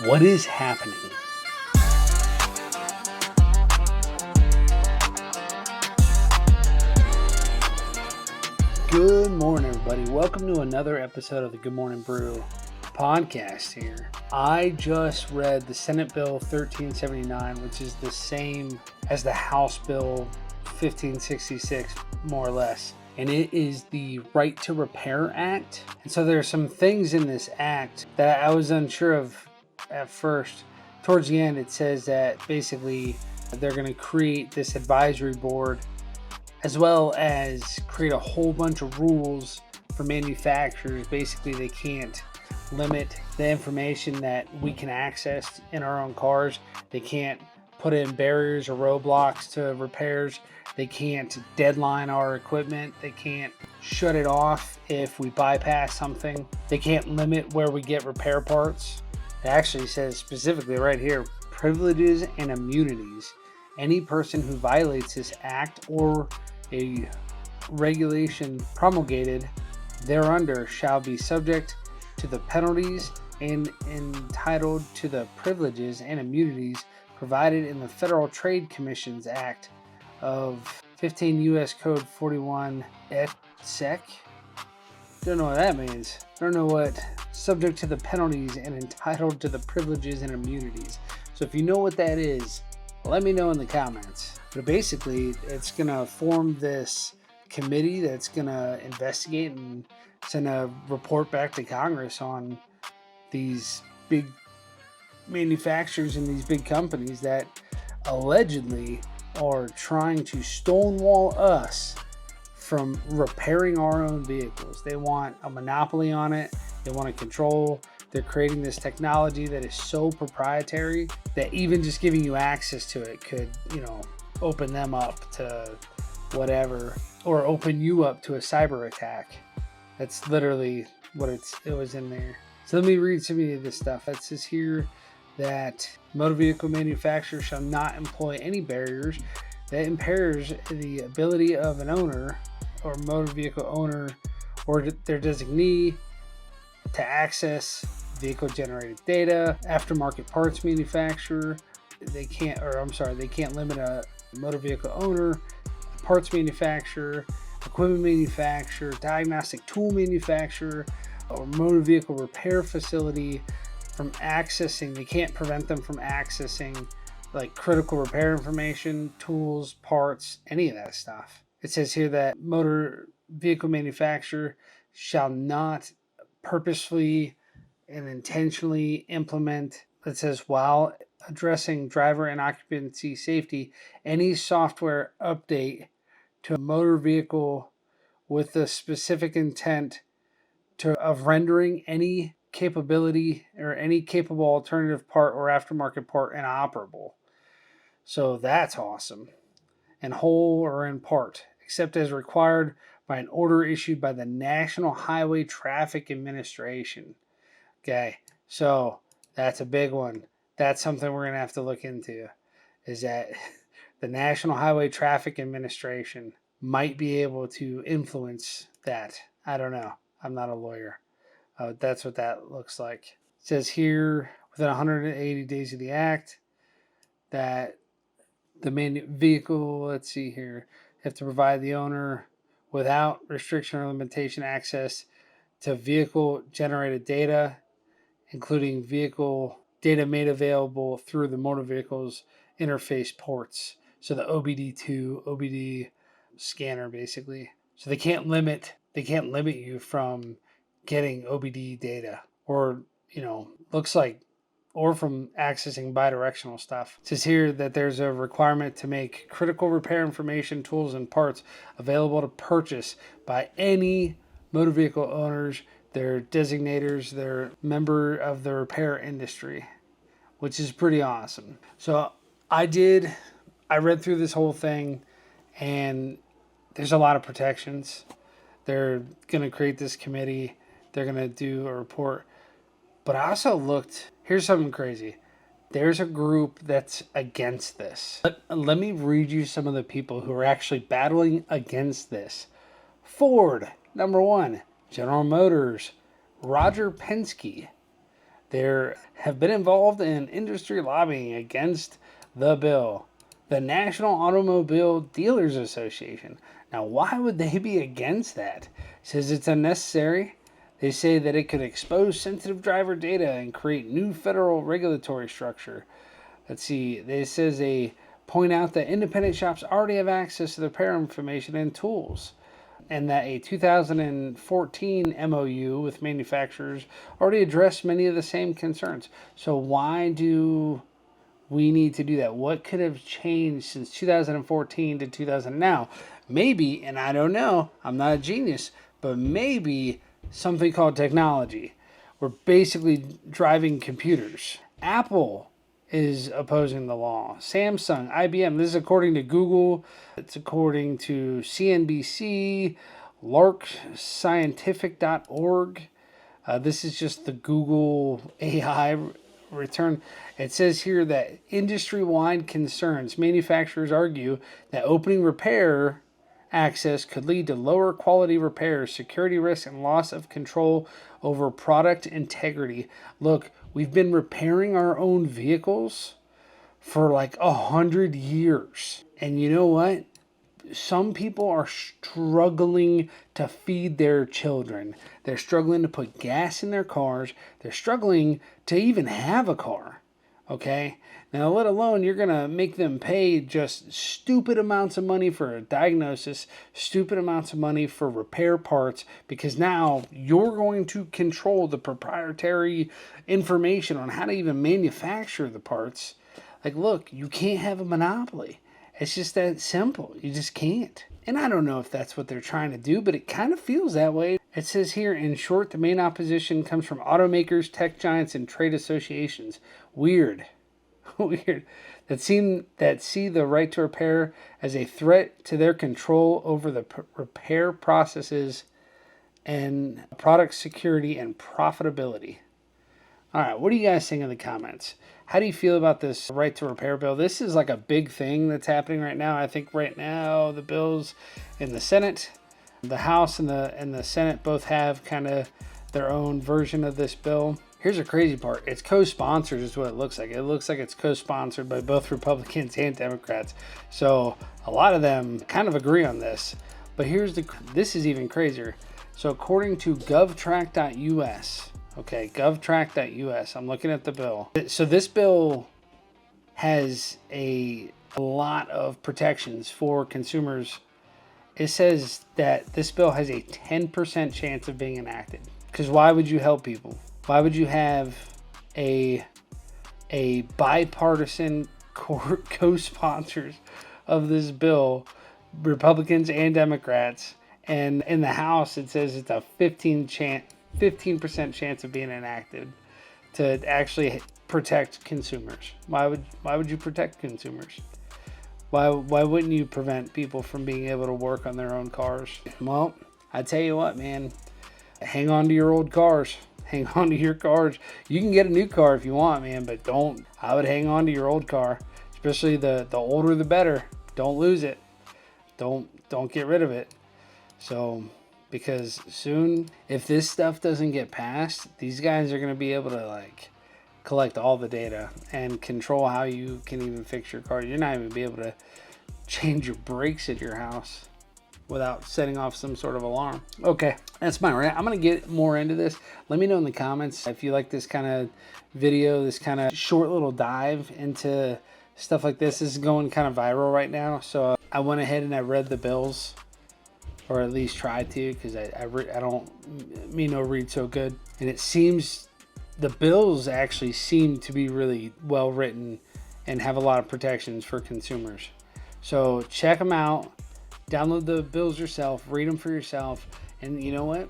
What is happening? Good morning, everybody. Welcome to another episode of the Good Morning Brew podcast here. I just read the Senate Bill 1379, which is the same as the House Bill 1566, more or less. And it is the Right to Repair Act. And so there are some things in this act that I was unsure of at first. Towards the end, it says that basically they're going to create this advisory board as well as create a whole bunch of rules for manufacturers. Basically, they can't limit the information that we can access in our own cars. They can't put in barriers or roadblocks to repairs. They can't deadline our equipment. They can't shut it off if we bypass something. They can't limit where we get repair parts. It actually says specifically right here, privileges and immunities. Any person who violates this act or a regulation promulgated thereunder shall be subject to the penalties and entitled to the privileges and immunities provided in the Federal Trade Commissions Act of 15 U.S. Code 41 et sec. Don't know what that means. I don't know what subject to the penalties and entitled to the privileges and immunities. So if you know what that is, let me know in the comments. But basically, it's going to form this committee that's going to investigate and send a report back to Congress on these big manufacturers and these big companies that allegedly are trying to stonewall us from repairing our own vehicles. They want a monopoly on it. They want to control. They're creating this technology that is so proprietary that even just giving you access to it could, open them up to whatever, or open you up to a cyber attack. That's literally what it was in there. So let me read some of this stuff. It says here that motor vehicle manufacturers shall not employ any barriers that impairs the ability of an owner or motor vehicle owner or their designee to access vehicle generated data. Aftermarket parts manufacturer, they can't limit a motor vehicle owner, parts manufacturer, equipment manufacturer, diagnostic tool manufacturer, or motor vehicle repair facility from accessing. They can't prevent them from accessing like critical repair information, tools, parts, any of that stuff. It says here that motor vehicle manufacturer shall not purposefully and intentionally implement, it says, while addressing driver and occupancy safety, any software update to a motor vehicle with the specific intent of rendering any capability or any capable alternative part or aftermarket part inoperable. So that's awesome. In whole or in part, except as required by an order issued by the National Highway Traffic Administration. Okay, so that's a big one. That's something we're going to have to look into, is that the National Highway Traffic Administration might be able to influence that. I don't know. I'm not a lawyer. That's what that looks like. It says here, within 180 days of the act, that the vehicle, let's see here, have to provide the owner without restriction or limitation access to vehicle generated data, including vehicle data made available through the motor vehicle's interface ports. So the OBD2, OBD scanner, basically. So they can't limit you from getting OBD data or from accessing bidirectional stuff. It says here that there's a requirement to make critical repair information, tools, and parts available to purchase by any motor vehicle owners, their designators, their member of the repair industry, which is pretty awesome. So I read through this whole thing, and there's a lot of protections. They're going to create this committee. They're going to do a report. But I also looked, here's something crazy. There's a group that's against this. Let me read you some of the people who are actually battling against this. Ford, number one. General Motors, Roger Penske, there have been involved in industry lobbying against the bill. The National Automobile Dealers Association. Now, why would they be against that? It says it's unnecessary. They say that it could expose sensitive driver data and create new federal regulatory structure. Let's see. It says they point out that independent shops already have access to the repair information and tools, and that a 2014 MOU with manufacturers already addressed many of the same concerns. So why do we need to do that? What could have changed since 2014 to 2000 now? Maybe, and I don't know, I'm not a genius, but maybe something called technology. We're basically driving computers. Apple is opposing the law. Samsung, IBM, this is according to Google. It's according to CNBC, larkscientific.org. This is just the Google AI return. It says here that industry-wide concerns. Manufacturers argue that opening repair access could lead to lower quality repairs, security risks, and loss of control over product integrity. Look, we've been repairing our own vehicles for like 100 years. And you know what? Some people are struggling to feed their children. They're struggling to put gas in their cars. They're struggling to even have a car. Okay? Now, let alone you're going to make them pay just stupid amounts of money for a diagnosis, stupid amounts of money for repair parts, because now you're going to control the proprietary information on how to even manufacture the parts. Like, look, you can't have a monopoly. It's just that simple. You just can't. And I don't know if that's what they're trying to do, but it kind of feels that way. It says here, in short, the main opposition comes from automakers, tech giants, and trade associations. Weird. Weird. That see the right to repair as a threat to their control over the repair processes and product security and profitability. All right, what do you guys think in the comments? How do you feel about this right to repair bill? This is like a big thing that's happening right now. I think right now the bills in the Senate, the House and the Senate both have kind of their own version of this bill. Here's the crazy part. It's co-sponsored is what it looks like. It looks like it's co-sponsored by both Republicans and Democrats. So a lot of them kind of agree on this. But this is even crazier. So according to govtrack.us, okay, govtrack.us, I'm looking at the bill. So this bill has a lot of protections for consumers. It says that this bill has a 10% chance of being enacted. Because why would you help people? Why would you have a bipartisan co-sponsors of this bill, Republicans and Democrats, and in the House it says it's a 15% chance of being enacted to actually protect consumers? Why would you protect consumers? Why wouldn't you prevent people from being able to work on their own cars? Well, I tell you what, man, hang on to your old cars. Hang on to your cars. You can get a new car if you want, man, but I would hang on to your old car. Especially the older the better. Don't lose it. Don't get rid of it. So, because soon, if this stuff doesn't get passed, these guys are going to be able to like collect all the data and control how you can even fix your car. You're not even be able to change your brakes at your house without setting off some sort of alarm. Okay, that's my rant. I'm going to get more into this. Let me know in the comments if you like this kind of video, this kind of short little dive into stuff like this. This is going kind of viral right now. So I went ahead and I read the bills, or at least tried to, because I don't read so good. And it seems the bills actually seem to be really well written and have a lot of protections for consumers. So check them out. Download the bills yourself, read them for yourself, and you know what?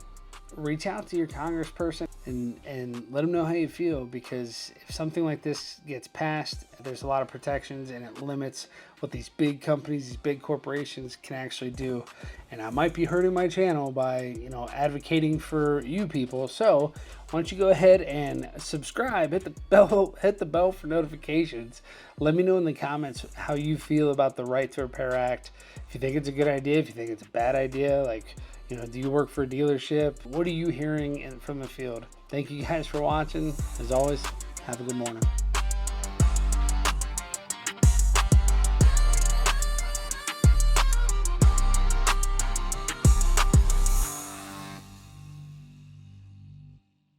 Reach out to your congressperson and let them know how you feel, because if something like this gets passed, there's a lot of protections and it limits what these big companies, these big corporations can actually do. And I might be hurting my channel by, advocating for you people. So why don't you go ahead and subscribe, hit the bell for notifications. Let me know in the comments how you feel about the Right to Repair Act. If you think it's a good idea, if you think it's a bad idea, like, Do you work for a dealership? What are you hearing from the field? Thank you guys for watching. As always, have a good morning.